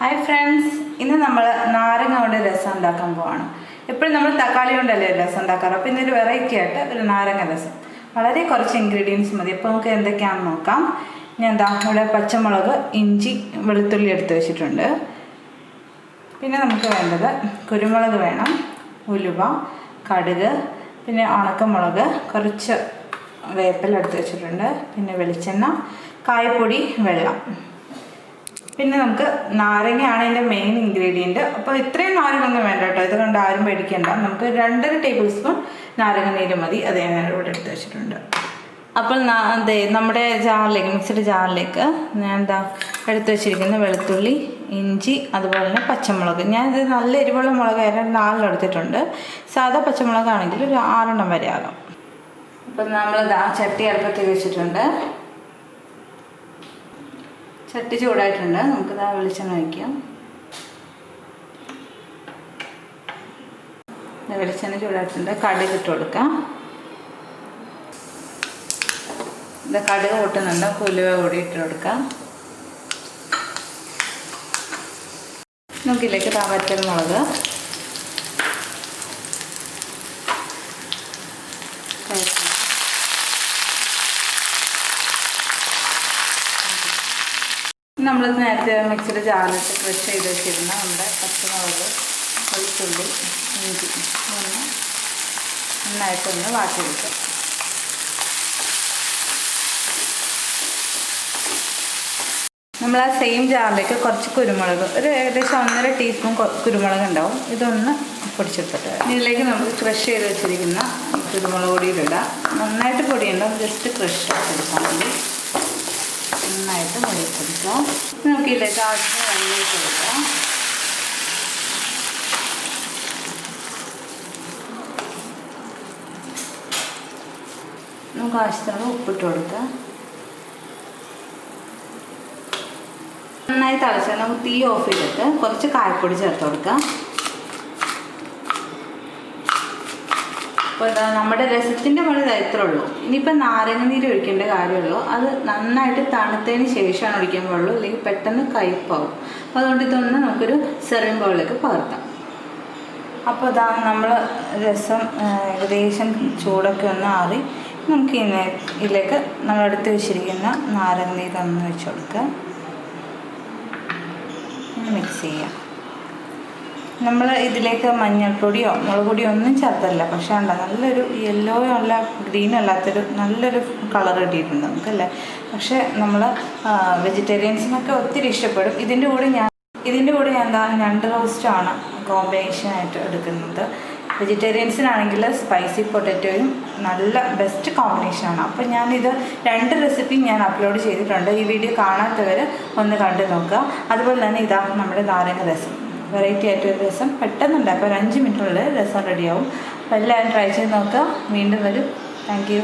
Hi friends, ഇന്ന് നമ്മൾ നാരങ്ങ കൊണ്ട് രസം ഉണ്ടാക്കാൻ പോവാണ്. എപ്പോഴും നമ്മൾ തക്കാളി കൊണ്ടല്ലേ രസം ഉണ്ടാക്കാറ്. അപ്പോൾ ഇന്നൊരു വെറൈറ്റി ആയിട്ട് ഒരു നാരങ്ങ രസം. വളരെ കുറച്ച് ഇൻഗ്രീഡിയൻസ് മതി. അപ്പോൾ നമുക്ക് എന്തൊക്കെയാണെന്ന് നോക്കാം. ഞാൻ ഇവിടെ പച്ചമുളക്, ഇഞ്ചി, വെളുത്തുള്ളി എടുത്ത് വെച്ചിട്ടുണ്ട്. പിന്നെ നമുക്ക് വേണ്ടത് കുരുമുളക് വേണം, ഉലുവ, കടുക്, പിന്നെ ഉണക്കമുളക്, കുറച്ച് വേപ്പില എടുത്ത് വെച്ചിട്ടുണ്ട്, പിന്നെ വെളിച്ചെണ്ണ, കായപ്പൊടി, വെള്ളം. പിന്നെ നമുക്ക് നാരങ്ങയാണ് ഇതിൻ്റെ മെയിൻ ഇൻഗ്രീഡിയൻറ്റ്. അപ്പോൾ ഇത്രയും നാരങ്ങൊന്നും വേണ്ട കേട്ടോ, ഇത് കണ്ട് ആരും പേടിക്കേണ്ട. നമുക്ക് 2.5 ടേബിൾ സ്പൂൺ നാരങ്ങ നീര് മതി. അത് ഞാൻ ഇവിടെ എടുത്ത് വെച്ചിട്ടുണ്ട്. അപ്പോൾ നമ്മുടെ ജാറിലേക്ക്, മിക്സിയുടെ ജാറിലേക്ക് ഞാൻ എടുത്ത് വെച്ചിരിക്കുന്ന വെളുത്തുള്ളി, ഇഞ്ചി, അതുപോലെ തന്നെ പച്ചമുളക്. ഞാനിത് നല്ല എരിവുള്ള മുളകായാലും 4 എടുത്തിട്ടുണ്ട്. സാധാ പച്ചമുളകാണെങ്കിൽ ഒരു 6 വരെ ആകാം. അപ്പം നമ്മൾ ചട്ടി അടുപ്പത്തേക്ക് വെച്ചിട്ടുണ്ട്. ചട്ടി ചൂടായിട്ടുണ്ട്. നമുക്ക് വെളിച്ചെണ്ണ ഒഴിക്കാം. വെളിച്ചെണ്ണ ചൂടായിട്ടുണ്ട്. കടുക് ഇട്ട് കൊടുക്കാം. കടുക് പൊട്ടുന്നുണ്ട്. ഉലുവ കൂടി ഇട്ട് കൊടുക്കാം. നമുക്കിതിലേക്ക് വറ്റൽമുളക്, നമ്മൾ നേരത്തെ മിക്സിയുടെ ജാറിലിട്ട് ക്രഷ് ചെയ്ത് വെച്ചിരുന്ന നമ്മുടെ പച്ചമുളക്, വെളുത്തുള്ളി, ഇഞ്ചി നന്നായിട്ടൊന്ന് വാട്ടിയെടുക്കാം. നമ്മൾ ആ സെയിം ജാറിലേക്ക് കുറച്ച് കുരുമുളക്, ഒരു ഏകദേശം 1.5 ടീസ്പൂൺ കുരുമുളക് ഉണ്ടാവും. ഇതൊന്ന് പൊടിച്ചെടുത്തിട്ട് ഇതിലേക്ക് നമുക്ക് ക്രഷ് ചെയ്ത് വെച്ചിരിക്കുന്ന കുരുമുളക് പൊടിയിലിടാം. നന്നായിട്ട് പൊടിയുണ്ടാവും, ജസ്റ്റ് ക്രഷ് ചെയ്തെടുക്കാൻ വേണ്ടി നന്നായിട്ട് പൊടിച്ചെടുക്കാം. നമുക്ക് ഇതിലേക്ക് ആവശ്യം വെള്ളം ഒഴിച്ച് കൊടുക്കാം. നമുക്ക് ആവശ്യത്തിന് ഉപ്പിട്ട് കൊടുക്കാം. നന്നായി തിളച്ചാൽ നമുക്ക് തീ ഓഫ് ചെയ്തിട്ട് കുറച്ച് കായപ്പൊടി ചേർത്ത് കൊടുക്കാം. അപ്പോൾ നമ്മുടെ രസത്തിൻ്റെ പണി ഇത്രേ ഉള്ളൂ. ഇനിയിപ്പോൾ നാരങ്ങ നീര് ഒഴിക്കേണ്ട കാര്യമുള്ളൂ. അത് നന്നായിട്ട് തണുത്തതിന് ശേഷമാണ് ഒഴിക്കാൻ പാടുള്ളൂ, അല്ലെങ്കിൽ പെട്ടെന്ന് കയ്പ്പാവും. അപ്പോൾ അതുകൊണ്ട് ഇതൊന്ന് നമുക്കൊരു സെർവിങ് ബൗളിലേക്ക് പകർത്താം. അപ്പോൾ നമ്മൾ രസം ഏകദേശം ചൂടൊക്കെ ഒന്ന് ആറി നമുക്ക് ഇതിലേക്ക് നമ്മളെടുത്ത് വെച്ചിരിക്കുന്ന നാരങ്ങ നീരൊന്ന് വെച്ച് കൊടുക്കാം. മിക്സ് ചെയ്യാം. നമ്മൾ ഇതിലേക്ക് മഞ്ഞൾപ്പൊടിയോ മുളക് പൊടിയോ ഒന്നും ചേർത്തല്ല. പക്ഷേ നല്ലൊരു യെല്ലോയോ അല്ല ഗ്രീനോ അല്ലാത്തൊരു നല്ലൊരു കളർ കിട്ടിയിട്ടുണ്ട് നമുക്കല്ലേ. പക്ഷേ നമ്മൾ വെജിറ്റേറിയൻസിനൊക്കെ ഒത്തിരി ഇഷ്ടപ്പെടും. ഇതിൻ്റെ കൂടെ ഞാൻ ഞണ്ട് റോസ്റ്റാണ് കോമ്പിനേഷനായിട്ട് എടുക്കുന്നത്. വെജിറ്റേറിയൻസിനാണെങ്കിൽ സ്പൈസി പൊട്ടറ്റോയും നല്ല ബെസ്റ്റ് കോമ്പിനേഷനാണ്. അപ്പോൾ ഞാനിത് 2 റെസിപ്പി ഞാൻ അപ്ലോഡ് ചെയ്തിട്ടുണ്ട്. ഈ വീഡിയോ കാണാത്തവർ ഒന്ന് കണ്ടു നോക്കുക. അതുപോലെ തന്നെ നമ്മുടെ നാരങ്ങ രസം, വെറൈറ്റി ആയിട്ടൊരു രസം പെട്ടെന്ന് ഉണ്ടാക്കുക. ഒരു 5 മിനിറ്റിനുള്ളിൽ രസം റെഡിയാവും. അപ്പോൾ എല്ലാവരും ട്രൈ ചെയ്ത് നോക്കുക. വീണ്ടും വരും. Thank you.